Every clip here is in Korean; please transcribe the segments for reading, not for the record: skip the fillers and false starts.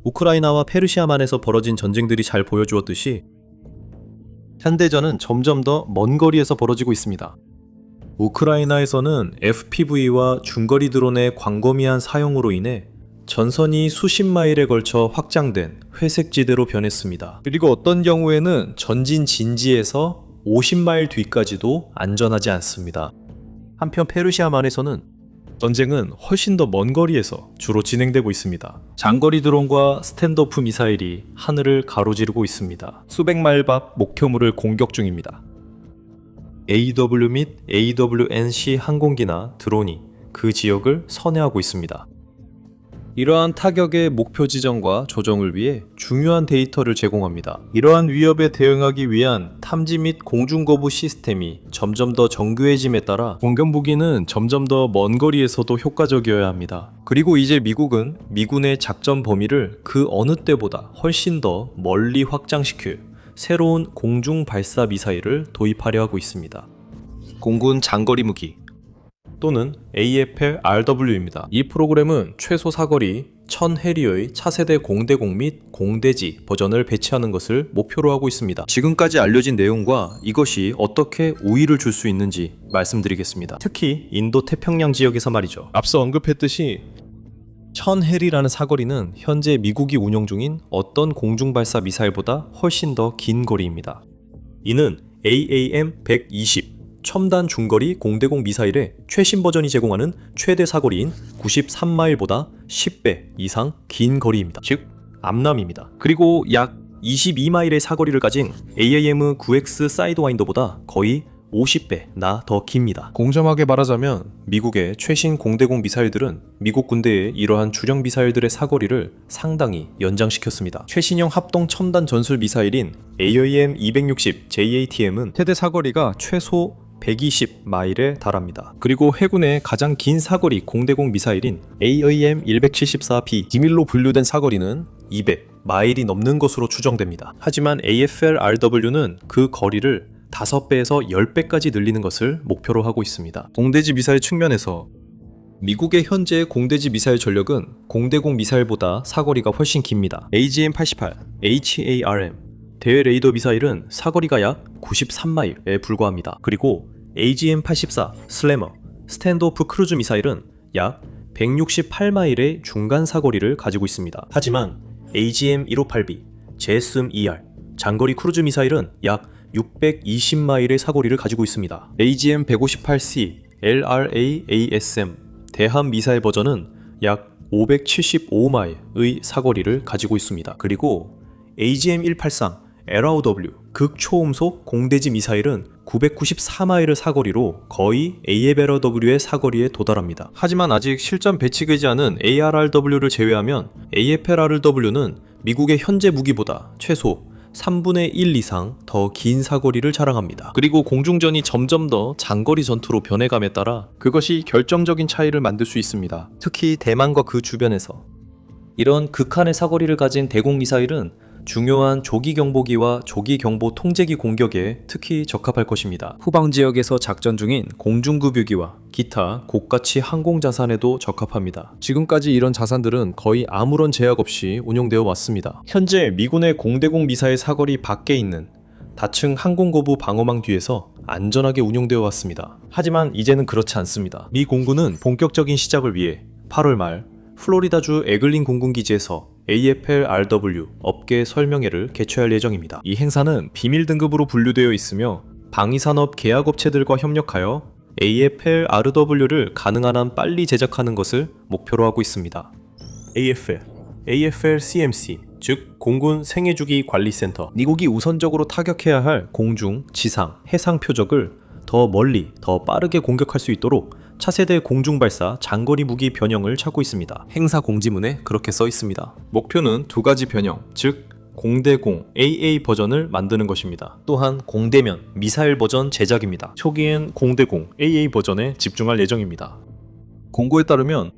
우크라이나와 페르시아만에서 벌어진 전쟁들이 잘 보여주었듯이 현대전은 점점 더 먼 거리에서 벌어지고 있습니다. 우크라이나에서는 FPV와 중거리 드론의 광범위한 사용으로 인해 전선이 수십 마일에 걸쳐 확장된 회색지대로 변했습니다. 그리고 어떤 경우에는 전진 진지에서 50마일 뒤까지도 안전하지 않습니다. 한편 페르시아만에서는 전쟁은 훨씬 더 먼 거리에서 주로 진행되고 있습니다. 장거리 드론과 스탠드오프 미사일이 하늘을 가로지르고 있습니다. 수백 마일 밖 목표물을 공격 중입니다. AW 및 AWNC 항공기나 드론이 그 지역을 선회하고 있습니다. 이러한 타격의 목표 지정과 조정을 위해 중요한 데이터를 제공합니다. 이러한 위협에 대응하기 위한 탐지 및 공중거부 시스템이 점점 더 정교해짐에 따라 공격 무기는 점점 더 먼 거리에서도 효과적이어야 합니다. 그리고 이제 미국은 미군의 작전 범위를 그 어느 때보다 훨씬 더 멀리 확장시킬 새로운 공중 발사 미사일을 도입하려 하고 있습니다. 공군 장거리 무기 또는 AFL-RW입니다. 이 프로그램은 최소 사거리 1000해리의 차세대 공대공 및 공대지 버전을 배치하는 것을 목표로 하고 있습니다. 지금까지 알려진 내용과 이것이 어떻게 우위를 줄 수 있는지 말씀드리겠습니다. 특히 인도 태평양 지역에서 말이죠. 앞서 언급했듯이 1000해리라는 사거리는 현재 미국이 운용 중인 어떤 공중발사 미사일보다 훨씬 더 긴 거리입니다. 이는 AAM-120 첨단 중거리 공대공 미사일의 최신 버전이 제공하는 최대 사거리인 93마일보다 10배 이상 긴 거리입니다. 즉, 암남입니다. 그리고 약 22마일의 사거리를 가진 AAM-9X 사이드와인더보다 거의 50배나 더 깁니다. 공정하게 말하자면 미국의 최신 공대공 미사일들은 미국 군대의 이러한 주력 미사일들의 사거리를 상당히 연장시켰습니다. 최신형 합동 첨단 전술 미사일인 AAM-260 JATM은 최대 사거리가 최소 120마일에 달합니다. 그리고 해군의 가장 긴 사거리 공대공 미사일인 AAM-174B 기밀로 분류된 사거리는 200마일이 넘는 것으로 추정됩니다. 하지만 AFL-RW는 그 거리를 5배에서 10배까지 늘리는 것을 목표로 하고 있습니다. 공대지 미사일 측면에서 미국의 현재 공대지 미사일 전력은 공대공 미사일보다 사거리가 훨씬 깁니다. AGM-88, HARM 대외 레이더 미사일은 사거리가 약 93마일에 불과합니다. 그리고 AGM-84 슬래머 스탠드오프 크루즈 미사일은 약 168마일의 중간 사거리를 가지고 있습니다. 하지만 AGM-158B JSM-ER 장거리 크루즈 미사일은 약 620마일의 사거리를 가지고 있습니다. AGM-158C LRAASM 대함 미사일 버전은 약 575마일의 사거리를 가지고 있습니다. 그리고 AGM-183 LRW 극초음속 공대지 미사일은 994마일의 사거리로 거의 AFLRW의 사거리에 도달합니다. 하지만 아직 실전 배치되지 않은 ARRW를 제외하면 AFLRW는 미국의 현재 무기보다 최소 3분의 1 이상 더 긴 사거리를 자랑합니다. 그리고 공중전이 점점 더 장거리 전투로 변해감에 따라 그것이 결정적인 차이를 만들 수 있습니다. 특히 대만과 그 주변에서 이런 극한의 사거리를 가진 대공 미사일은 중요한 조기 경보기와 조기 경보 통제기 공격에 특히 적합할 것입니다. 후방 지역에서 작전 중인 공중급유기와 기타 고가치 항공 자산에도 적합합니다. 지금까지 이런 자산들은 거의 아무런 제약 없이 운용되어 왔습니다. 현재 미군의 공대공 미사일 사거리 밖에 있는 다층 항공거부 방어망 뒤에서 안전하게 운용되어 왔습니다. 하지만 이제는 그렇지 않습니다. 미 공군은 본격적인 시작을 위해 8월 말 플로리다주 에글린 공군기지에서 AFL-RW 업계 설명회를 개최할 예정입니다. 이 행사는 비밀 등급으로 분류되어 있으며 방위산업 계약업체들과 협력하여 AFL-RW를 가능한 한 빨리 제작하는 것을 목표로 하고 있습니다. AFL-CMC 즉 공군 생애주기 관리센터 미국이 우선적으로 타격해야 할 공중, 지상, 해상 표적을 더 멀리, 더 빠르게 공격할 수 있도록 차세대 공중발사 장거리 무기 변형을 찾고 있습니다. 행사 공지문에 그렇게 써 있습니다. 목표는 2가지 변형, 즉 공대공 AA 버전을 만드는 것입니다. 또한 공대면 미사일 버전 제작입니다. 초기엔 공대공 AA 버전에 집중할 예정입니다. 공고에 따르면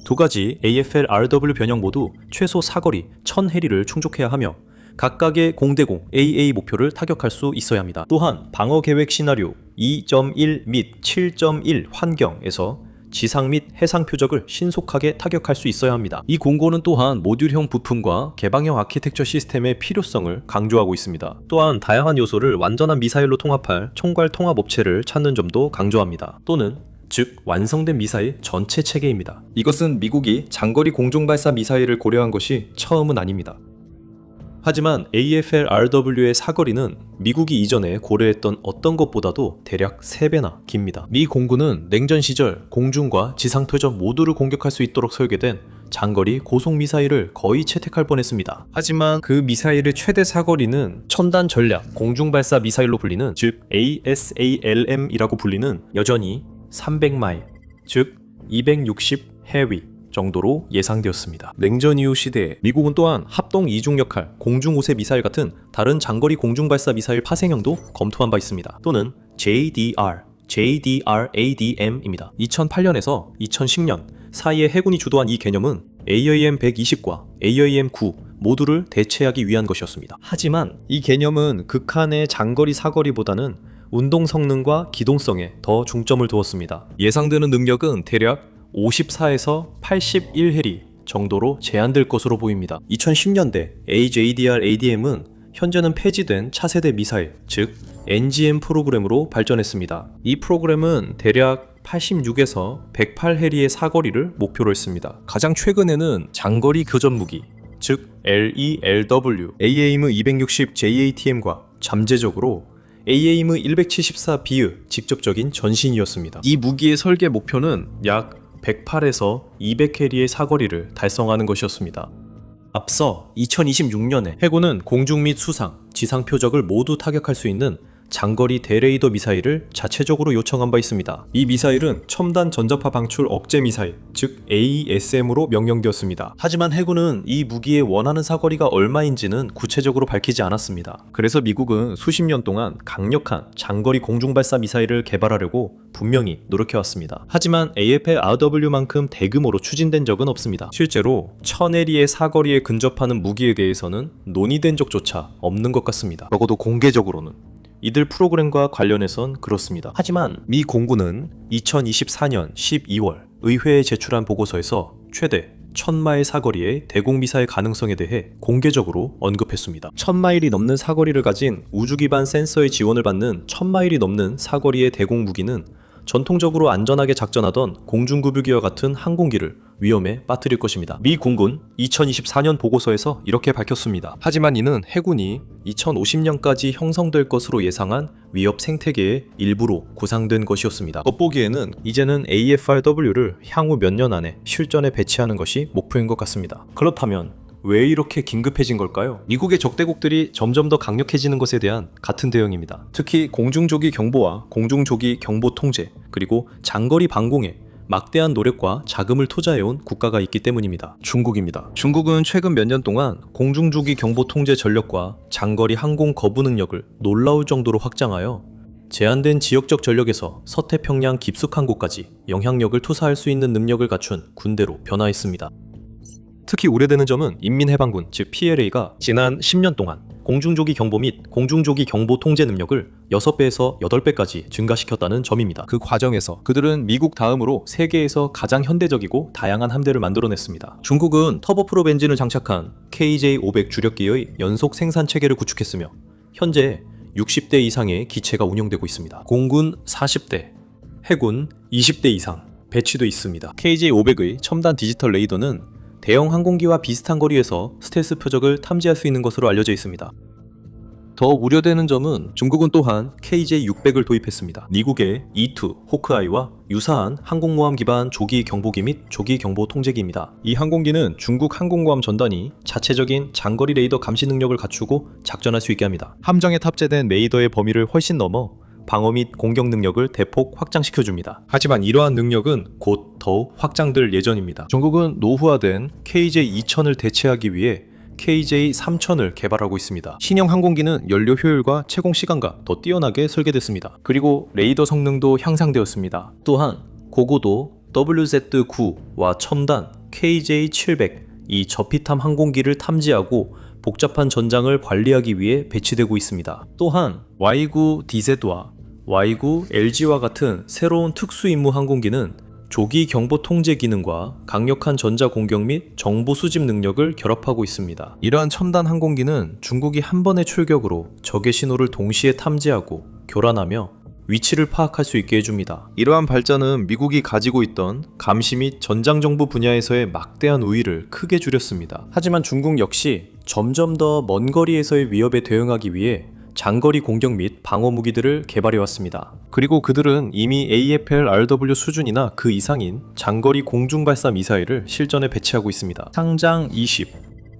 2가지 AFL-RW 변형 모두 최소 사거리 1000해리를 충족해야 하며 각각의 공대공 AA 목표를 타격할 수 있어야 합니다. 또한 방어 계획 시나리오 2.1 및 7.1 환경에서 지상 및 해상 표적을 신속하게 타격할 수 있어야 합니다. 이 공고는 또한 모듈형 부품과 개방형 아키텍처 시스템의 필요성을 강조하고 있습니다. 또한 다양한 요소를 완전한 미사일로 통합할 총괄 통합 업체를 찾는 점도 강조합니다. 또는 즉 완성된 미사일 전체 체계입니다. 이것은 미국이 장거리 공중발사 미사일을 고려한 것이 처음은 아닙니다. 하지만 AFL-RW의 사거리는 미국이 이전에 고려했던 어떤 것보다도 대략 3배나 깁니다. 미 공군은 냉전 시절 공중과 지상 표적 모두를 공격할 수 있도록 설계된 장거리 고속 미사일을 거의 채택할 뻔했습니다. 하지만 그 미사일의 최대 사거리는 첨단 전략 공중발사 미사일로 불리는 즉 ASALM이라고 불리는 여전히 300마일 즉 260 해위 정도로 예상되었습니다. 냉전 이후 시대에 미국은 또한 합동 이중 역할 공중우세 미사일 같은 다른 장거리 공중발사 미사일 파생형도 검토한 바 있습니다. 또는 JDR-ADM입니다. 2008년에서 2010년 사이에 해군이 주도한 이 개념은 AIM-120과 AIM-9 모두를 대체하기 위한 것이었습니다. 하지만 이 개념은 극한의 장거리 사거리보다는 운동 성능과 기동성에 더 중점을 두었습니다. 예상되는 능력은 대략 54에서 81해리 정도로 제한될 것으로 보입니다. 2010년대 AJDR-ADM은 현재는 폐지된 차세대 미사일, 즉 NGM 프로그램으로 발전했습니다. 이 프로그램은 대략 86에서 108해리의 사거리를 목표로 했습니다. 가장 최근에는 장거리 교전 무기, 즉 LELW, AIM-260JATM과 잠재적으로 AIM-174B의 직접적인 전신이었습니다. 이 무기의 설계 목표는 약 108에서 200해리의 사거리를 달성하는 것이었습니다. 앞서 2026년에 해군은 공중 및 수상, 지상 표적을 모두 타격할 수 있는 장거리 대레이더 미사일을 자체적으로 요청한 바 있습니다. 이 미사일은 첨단 전자파 방출 억제 미사일, 즉 AESM으로 명명되었습니다. 하지만 해군은 이 무기의 원하는 사거리가 얼마인지는 구체적으로 밝히지 않았습니다. 그래서 미국은 수십 년 동안 강력한 장거리 공중발사 미사일을 개발하려고 분명히 노력해왔습니다. 하지만 AFL-RW만큼 대규모로 추진된 적은 없습니다. 실제로 1000해리의 사거리에 근접하는 무기에 대해서는 논의된 적조차 없는 것 같습니다. 적어도 공개적으로는. 이들 프로그램과 관련해선 그렇습니다. 하지만 미 공군은 2024년 12월 의회에 제출한 보고서에서 최대 1000마일 사거리의 대공미사일 가능성에 대해 공개적으로 언급했습니다. 1000마일이 넘는 사거리를 가진 우주 기반 센서의 지원을 받는 1000마일이 넘는 사거리의 대공 무기는 전통적으로 안전하게 작전하던 공중급유기와 같은 항공기를 위험에 빠뜨릴 것입니다. 미 공군 2024년 보고서에서 이렇게 밝혔습니다. 하지만 이는 해군이 2050년까지 형성될 것으로 예상한 위협 생태계의 일부로 구상된 것이었습니다. 겉보기에는 이제는 AFRW를 향후 몇 년 안에 실전에 배치하는 것이 목표인 것 같습니다. 그렇다면 왜 이렇게 긴급해진 걸까요? 미국의 적대국들이 점점 더 강력해지는 것에 대한 같은 대응입니다. 특히 공중조기 경보와 공중조기 경보 통제, 그리고 장거리 방공에 막대한 노력과 자금을 투자해온 국가가 있기 때문입니다. 중국입니다. 중국은 최근 몇 년 동안 공중조기 경보 통제 전력과 장거리 항공 거부 능력을 놀라울 정도로 확장하여 제한된 지역적 전력에서 서태평양 깊숙한 곳까지 영향력을 투사할 수 있는 능력을 갖춘 군대로 변화했습니다. 특히 우려되는 점은 인민해방군, 즉 PLA가 지난 10년 동안 공중조기 경보 및 공중조기 경보 통제 능력을 6배에서 8배까지 증가시켰다는 점입니다. 그 과정에서 그들은 미국 다음으로 세계에서 가장 현대적이고 다양한 함대를 만들어냈습니다. 중국은 터보프롭 엔진을 장착한 KJ-500 주력기의 연속 생산 체계를 구축했으며 현재 60대 이상의 기체가 운영되고 있습니다. 공군 40대, 해군 20대 이상 배치돼 있습니다. KJ-500의 첨단 디지털 레이더는 대형 항공기와 비슷한 거리에서 스텔스 표적을 탐지할 수 있는 것으로 알려져 있습니다. 더 우려되는 점은 중국은 또한 KJ-600을 도입했습니다. 미국의 E2 호크아이와 유사한 항공모함 기반 조기 경보기 및 조기 경보 통제기입니다. 이 항공기는 중국 항공모함 전단이 자체적인 장거리 레이더 감시 능력을 갖추고 작전할 수 있게 합니다. 함정에 탑재된 레이더의 범위를 훨씬 넘어 방어 및 공격 능력을 대폭 확장시켜줍니다. 하지만 이러한 능력은 곧 더욱 확장될 예정입니다. 중국은 노후화된 KJ-2000을 대체하기 위해 KJ-3000을 개발하고 있습니다. 신형 항공기는 연료 효율과 채공 시간과 더 뛰어나게 설계됐습니다. 그리고 레이더 성능도 향상되었습니다. 또한 고고도 WZ-9와 첨단 KJ-700 이 저피탐 항공기를 탐지하고 복잡한 전장을 관리하기 위해 배치되고 있습니다. 또한 Y9DZ와 Y9LG와 같은 새로운 특수임무 항공기는 조기 경보 통제 기능과 강력한 전자 공격 및 정보 수집 능력을 결합하고 있습니다. 이러한 첨단 항공기는 중국이 한 번의 출격으로 적의 신호를 동시에 탐지하고 교란하며 위치를 파악할 수 있게 해줍니다. 이러한 발전은 미국이 가지고 있던 감시 및 전장 정보 분야에서의 막대한 우위를 크게 줄였습니다. 하지만 중국 역시 점점 더 먼 거리에서의 위협에 대응하기 위해 장거리 공격 및 방어 무기들을 개발해왔습니다. 그리고 그들은 이미 AFL-RW 수준이나 그 이상인 장거리 공중발사 미사일을 실전에 배치하고 있습니다. 상장 20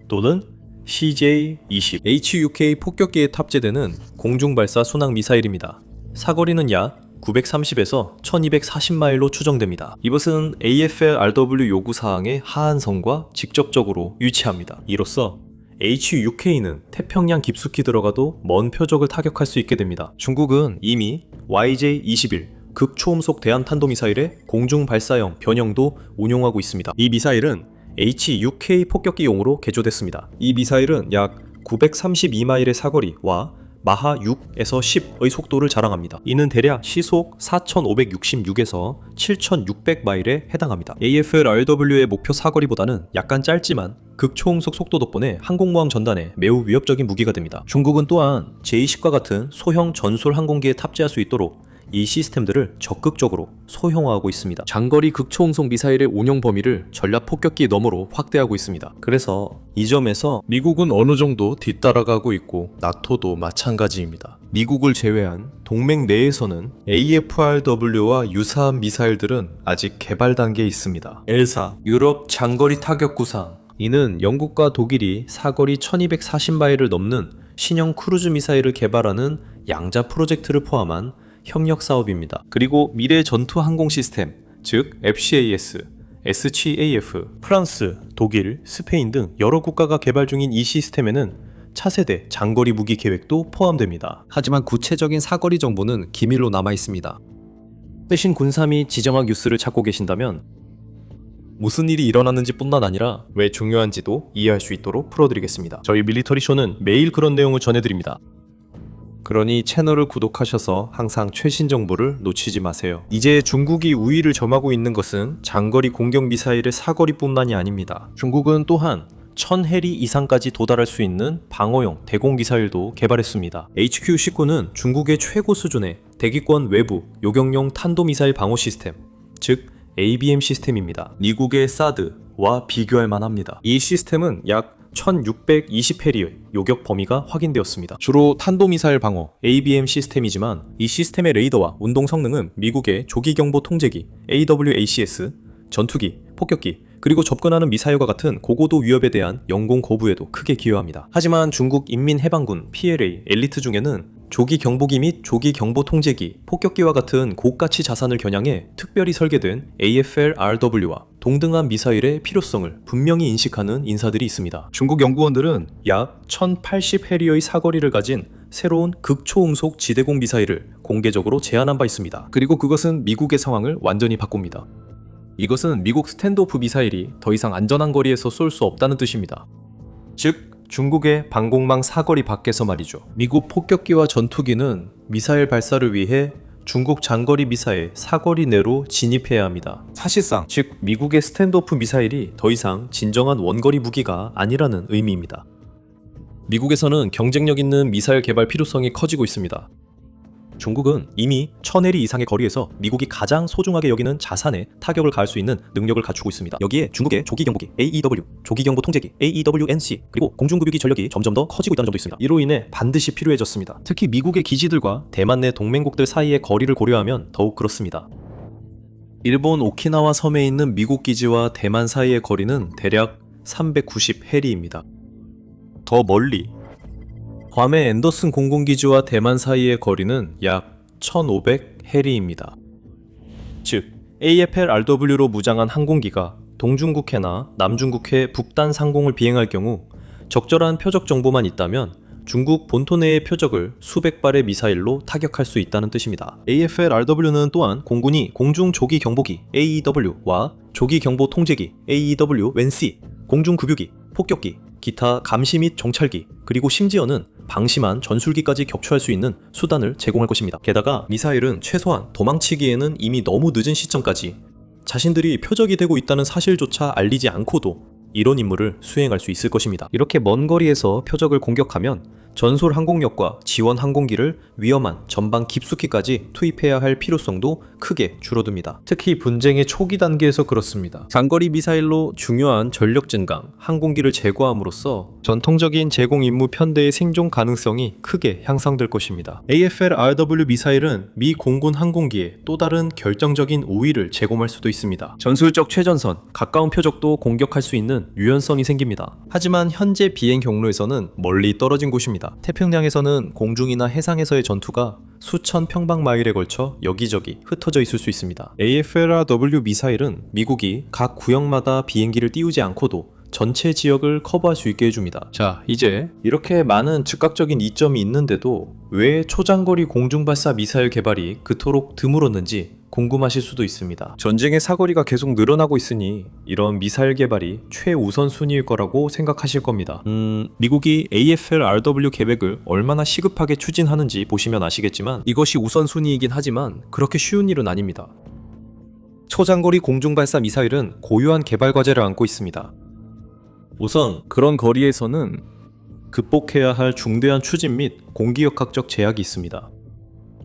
또는 CJ-20 HUK 폭격기에 탑재되는 공중발사 순항 미사일입니다. 사거리는 약 930에서 1240마일로 추정됩니다. 이것은 AFL-RW 요구사항의 하한선과 직접적으로 위치합니다. 이로써 HUK는 태평양 깊숙이 들어가도 먼 표적을 타격할 수 있게 됩니다. 중국은 이미 YJ-21 극초음속 대한탄도미사일의 공중발사형 변형도 운용하고 있습니다. 이 미사일은 HUK 폭격기용으로 개조됐습니다. 이 미사일은 약 932마일의 사거리와 마하 6에서 10의 속도를 자랑합니다. 이는 대략 시속 4566에서 7600마일에 해당합니다. AFL-RW의 목표 사거리보다는 약간 짧지만 극초음속 속도 덕분에 항공모함 전단에 매우 위협적인 무기가 됩니다. 중국은 또한 J-10과 같은 소형 전술 항공기에 탑재할 수 있도록 이 시스템들을 적극적으로 소형화하고 있습니다. 장거리 극초음속 미사일의 운용 범위를 전략 폭격기 너머로 확대하고 있습니다. 그래서 이 점에서 미국은 어느 정도 뒤따라가고 있고 나토도 마찬가지입니다. 미국을 제외한 동맹 내에서는 AFRW와 유사한 미사일들은 아직 개발 단계에 있습니다. 엘사, 유럽 장거리 타격 구상. 이는 영국과 독일이 사거리 1240마일을 넘는 신형 크루즈 미사일을 개발하는 양자 프로젝트를 포함한 협력 사업입니다. 그리고 미래 전투 항공 시스템, 즉 FCAS, SCAF, 프랑스, 독일, 스페인 등 여러 국가가 개발 중인 이 시스템에는 차세대 장거리 무기 계획도 포함됩니다. 하지만 구체적인 사거리 정보는 기밀로 남아 있습니다. 최신 군사 및 지정학 뉴스를 찾고 계신다면 무슨 일이 일어났는지 뿐만 아니라 왜 중요한지도 이해할 수 있도록 풀어드리겠습니다. 저희 밀리터리 쇼는 매일 그런 내용을 전해드립니다. 그러니 채널을 구독하셔서 항상 최신 정보를 놓치지 마세요. 이제 중국이 우위를 점하고 있는 것은 장거리 공격 미사일의 사거리뿐만이 아닙니다. 중국은 또한 1000해리 이상까지 도달할 수 있는 방어용 대공 미사일도 개발했습니다. HQ-19는 중국의 최고 수준의 대기권 외부 요격용 탄도미사일 방어 시스템, 즉 ABM 시스템입니다. 미국의 사드와 비교할 만합니다. 이 시스템은 약 1620해리의 요격 범위가 확인되었습니다. 주로 탄도미사일 방어 ABM 시스템이지만 이 시스템의 레이더와 운동 성능은 미국의 조기경보 통제기 AWACS, 전투기, 폭격기, 그리고 접근하는 미사일과 같은 고고도 위협에 대한 영공 거부에도 크게 기여합니다. 하지만 중국 인민해방군 PLA 엘리트 중에는 조기 경보기 및 조기 경보 통제기, 폭격기와 같은 고가치 자산을 겨냥해 특별히 설계된 AFL-RW와 동등한 미사일의 필요성을 분명히 인식하는 인사들이 있습니다. 중국 연구원들은 약 1080해리의 사거리를 가진 새로운 극초음속 지대공 미사일을 공개적으로 제안한 바 있습니다. 그리고 그것은 미국의 상황을 완전히 바꿉니다. 이것은 미국 스탠드오프 미사일이 더 이상 안전한 거리에서 쏠 수 없다는 뜻입니다. 즉, 중국의 방공망 사거리 밖에서 말이죠. 미국 폭격기와 전투기는 미사일 발사를 위해 중국 장거리 미사일 사거리 내로 진입해야 합니다. 사실상 즉 미국의 스탠드오프 미사일이 더 이상 진정한 원거리 무기가 아니라는 의미입니다. 미국에서는 경쟁력 있는 미사일 개발 필요성이 커지고 있습니다. 중국은 이미 1000해리 이상의 거리에서 미국이 가장 소중하게 여기는 자산에 타격을 가할 수 있는 능력을 갖추고 있습니다. 여기에 중국의 조기경보기 AEW, 조기경보 통제기 AEWNC, 그리고 공중급유기 전력이 점점 더 커지고 있다는 점도 있습니다. 이로 인해 반드시 필요해졌습니다. 특히 미국의 기지들과 대만 내 동맹국들 사이의 거리를 고려하면 더욱 그렇습니다. 일본 오키나와 섬에 있는 미국 기지와 대만 사이의 거리는 대략 390해리입니다. 더 멀리 괌의 앤더슨 공군기지와 대만 사이의 거리는 약 1500해리입니다. 즉, AFL-RW로 무장한 항공기가 동중국해나 남중국해 북단 상공을 비행할 경우 적절한 표적 정보만 있다면 중국 본토 내의 표적을 수백 발의 미사일로 타격할 수 있다는 뜻입니다. AFL-RW는 또한 공군이 공중 조기 경보기 AEW와 조기 경보 통제기 AEW-NC, 공중 급유기, 폭격기, 기타 감시 및 정찰기, 그리고 심지어는 방심한 전술기까지 격추할 수 있는 수단을 제공할 것입니다. 게다가 미사일은 최소한 도망치기에는 이미 너무 늦은 시점까지 자신들이 표적이 되고 있다는 사실조차 알리지 않고도 이런 임무를 수행할 수 있을 것입니다. 이렇게 먼 거리에서 표적을 공격하면 전술 항공력과 지원 항공기를 위험한 전방 깊숙이까지 투입해야 할 필요성도 크게 줄어듭니다. 특히 분쟁의 초기 단계에서 그렇습니다. 장거리 미사일로 중요한 전력 증강, 항공기를 제거함으로써 전통적인 제공 임무 편대의 생존 가능성이 크게 향상될 것입니다. AFL-RW 미사일은 미 공군 항공기에 또 다른 결정적인 우위를 제공할 수도 있습니다. 전술적 최전선, 가까운 표적도 공격할 수 있는 유연성이 생깁니다. 하지만 현재 비행 경로에서는 멀리 떨어진 곳입니다. 태평양에서는 공중이나 해상에서의 전투가 수천 평방마일에 걸쳐 여기저기 흩어져 있을 수 있습니다. AFLRW 미사일은 미국이 각 구역마다 비행기를 띄우지 않고도 전체 지역을 커버할 수 있게 해줍니다. 자, 이제 이렇게 많은 즉각적인 이점이 있는데도 왜 초장거리 공중발사 미사일 개발이 그토록 드물었는지 궁금하실 수도 있습니다. 전쟁의 사거리가 계속 늘어나고 있으니 이런 미사일 개발이 최우선순위일 거라고 생각하실 겁니다. 미국이 AFL-RW 계획을 얼마나 시급하게 추진하는지 보시면 아시겠지만 이것이 우선순위이긴 하지만 그렇게 쉬운 일은 아닙니다. 초장거리 공중발사 미사일은 고유한 개발 과제를 안고 있습니다. 우선 그런 거리에서는 극복해야 할 중대한 추진 및 공기역학적 제약이 있습니다.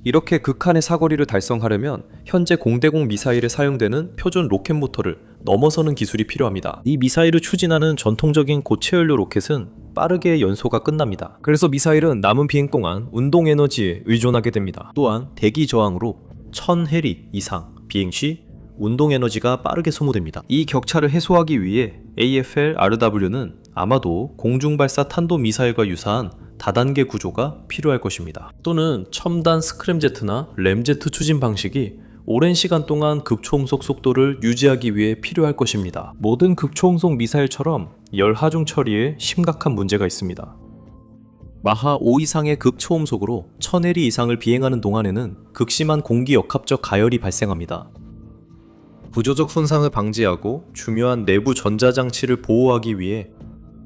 이렇게 극한의 사거리를 달성하려면 현재 공대공 미사일에 사용되는 표준 로켓 모터를 넘어서는 기술이 필요합니다. 이 미사일을 추진하는 전통적인 고체연료 로켓은 빠르게 연소가 끝납니다. 그래서 미사일은 남은 비행 동안 운동 에너지에 의존하게 됩니다. 또한 대기 저항으로 1000해리 이상 비행 시 운동 에너지가 빠르게 소모됩니다. 이 격차를 해소하기 위해 AFL-RW는 아마도 공중발사 탄도미사일과 유사한 다단계 구조가 필요할 것입니다. 또는 첨단 스크램제트나 램제트 추진 방식이 오랜 시간 동안 급초음속 속도를 유지하기 위해 필요할 것입니다. 모든 급초음속 미사일처럼 열하중 처리에 심각한 문제가 있습니다. 마하 5 이상의 급초음속으로 1000해리 이상을 비행하는 동안에는 극심한 공기역합적 가열이 발생합니다. 구조적 손상을 방지하고 중요한 내부 전자장치를 보호하기 위해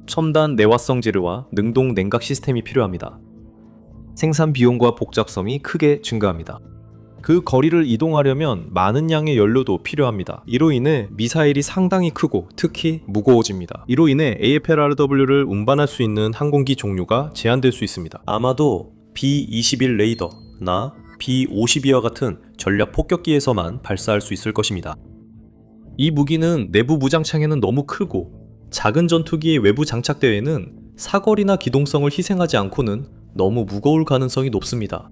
첨단 내화성 재료와 능동 냉각 시스템이 필요합니다. 생산 비용과 복잡성이 크게 증가합니다. 그 거리를 이동하려면 많은 양의 연료도 필요합니다. 이로 인해 미사일이 상당히 크고 특히 무거워집니다. 이로 인해 AFL-RW를 운반할 수 있는 항공기 종류가 제한될 수 있습니다. 아마도 B-21 레이더나 B-52와 같은 전략 폭격기에서만 발사할 수 있을 것입니다. 이 무기는 내부 무장창에는 너무 크고 작은 전투기의 외부 장착대에는 사거리나 기동성을 희생하지 않고는 너무 무거울 가능성이 높습니다.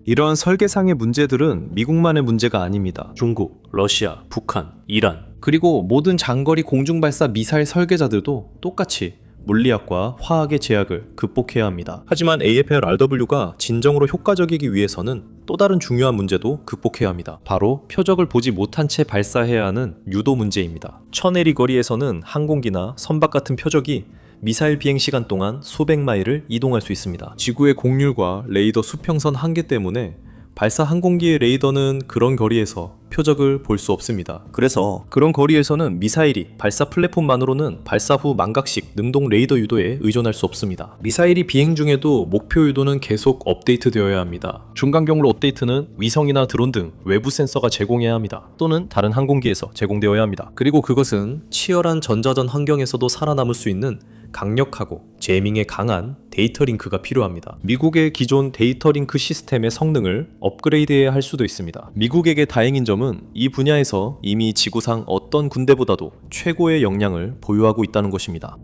이러한 설계상의 문제들은 미국만의 문제가 아닙니다. 중국, 러시아, 북한, 이란, 그리고 모든 장거리 공중발사 미사일 설계자들도 똑같이 물리학과 화학의 제약을 극복해야 합니다. 하지만 AFL-RW가 진정으로 효과적이기 위해서는 또 다른 중요한 문제도 극복해야 합니다. 바로 표적을 보지 못한 채 발사해야 하는 유도 문제입니다. 1000해리 거리에서는 항공기나 선박 같은 표적이 미사일 비행 시간 동안 수백 마일을 이동할 수 있습니다. 지구의 곡률과 레이더 수평선 한계 때문에 발사 항공기의 레이더는 그런 거리에서 표적을 볼 수 없습니다. 그래서 그런 거리에서는 미사일이 발사 플랫폼만으로는 발사 후 망각식 능동 레이더 유도에 의존할 수 없습니다. 미사일이 비행 중에도 목표 유도는 계속 업데이트 되어야 합니다. 중간 경로 업데이트는 위성이나 드론 등 외부 센서가 제공해야 합니다. 또는 다른 항공기에서 제공되어야 합니다. 그리고 그것은 치열한 전자전 환경에서도 살아남을 수 있는 강력하고 제밍에 강한 데이터 링크가 필요합니다. 미국의 기존 데이터 링크 시스템의 성능을 업그레이드해야 할 수도 있습니다. 미국에게 다행인 점은 이 분야에서 이미 지구상 어떤 군대보다도 최고의 역량을 보유하고 있다는 것입니다.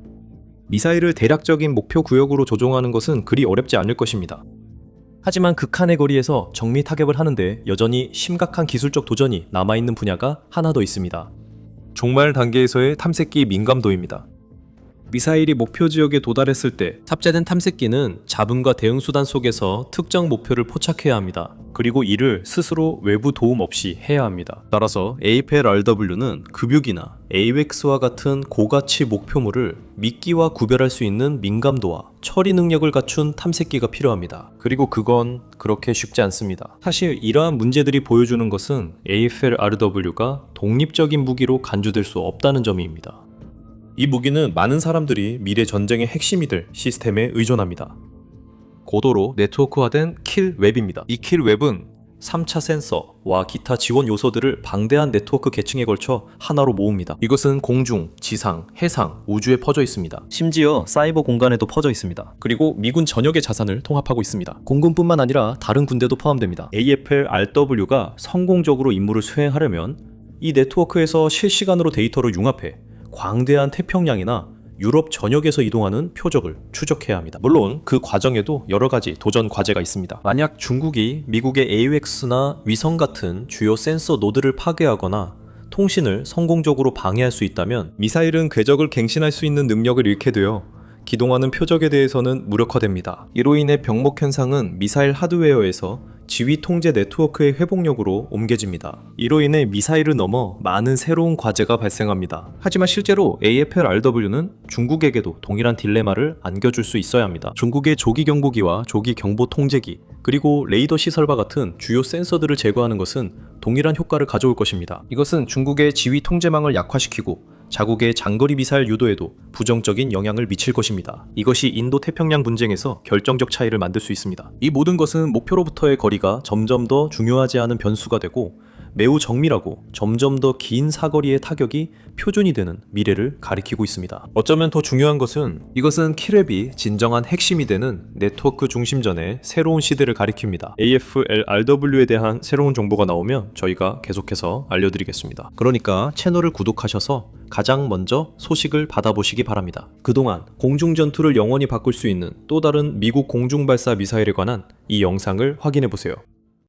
미사일을 대략적인 목표 구역으로 조종하는 것은 그리 어렵지 않을 것입니다. 하지만 극한의 거리에서 정밀 타격을 하는데 여전히 심각한 기술적 도전이 남아있는 분야가 하나 더 있습니다. 종말 단계에서의 탐색기 민감도입니다. 미사일이 목표 지역에 도달했을 때 탑재된 탐색기는 자분과 대응 수단 속에서 특정 목표를 포착해야 합니다. 그리고 이를 스스로 외부 도움 없이 해야 합니다. 따라서 AFL-RW는 급육이나 AWACS와 같은 고가치 목표물을 미끼와 구별할 수 있는 민감도와 처리 능력을 갖춘 탐색기가 필요합니다. 그리고 그건 그렇게 쉽지 않습니다. 사실 이러한 문제들이 보여주는 것은 AFL-RW가 독립적인 무기로 간주될 수 없다는 점입니다. 이 무기는 많은 사람들이 미래 전쟁의 핵심이 될 시스템에 의존합니다. 고도로 네트워크화된 킬웹입니다. 이 킬웹은 3차 센서와 기타 지원 요소들을 방대한 네트워크 계층에 걸쳐 하나로 모읍니다. 이것은 공중, 지상, 해상, 우주에 퍼져 있습니다. 심지어 사이버 공간에도 퍼져 있습니다. 그리고 미군 전역의 자산을 통합하고 있습니다. 공군뿐만 아니라 다른 군대도 포함됩니다. AFL-RW가 성공적으로 임무를 수행하려면 이 네트워크에서 실시간으로 데이터를 융합해 광대한 태평양이나 유럽 전역에서 이동하는 표적을 추적해야 합니다. 물론 그 과정에도 여러 가지 도전 과제가 있습니다. 만약 중국이 미국의 AWACS나 위성 같은 주요 센서 노드를 파괴하거나 통신을 성공적으로 방해할 수 있다면 미사일은 궤적을 갱신할 수 있는 능력을 잃게 되어 기동하는 표적에 대해서는 무력화됩니다. 이로 인해 병목 현상은 미사일 하드웨어에서 지휘 통제 네트워크의 회복력으로 옮겨집니다. 이로 인해 미사일을 넘어 많은 새로운 과제가 발생합니다. 하지만 실제로 AFL-RW는 중국에게도 동일한 딜레마를 안겨줄 수 있어야 합니다. 중국의 조기 경보기와 조기 경보 통제기, 그리고 레이더 시설과 같은 주요 센서들을 제거하는 것은 동일한 효과를 가져올 것입니다. 이것은 중국의 지휘 통제망을 약화시키고 자국의 장거리 미사일 유도에도 부정적인 영향을 미칠 것입니다. 이것이 인도 태평양 분쟁에서 결정적 차이를 만들 수 있습니다. 이 모든 것은 목표로부터의 거리가 점점 더 중요하지 않은 변수가 되고 매우 정밀하고 점점 더 긴 사거리의 타격이 표준이 되는 미래를 가리키고 있습니다. 어쩌면 더 중요한 것은 이것은 키랩이 진정한 핵심이 되는 네트워크 중심전의 새로운 시대를 가리킵니다. AFL-RW에 대한 새로운 정보가 나오면 저희가 계속해서 알려드리겠습니다. 그러니까 채널을 구독하셔서 가장 먼저 소식을 받아보시기 바랍니다. 그동안 공중전투를 영원히 바꿀 수 있는 또 다른 미국 공중발사 미사일에 관한 이 영상을 확인해보세요.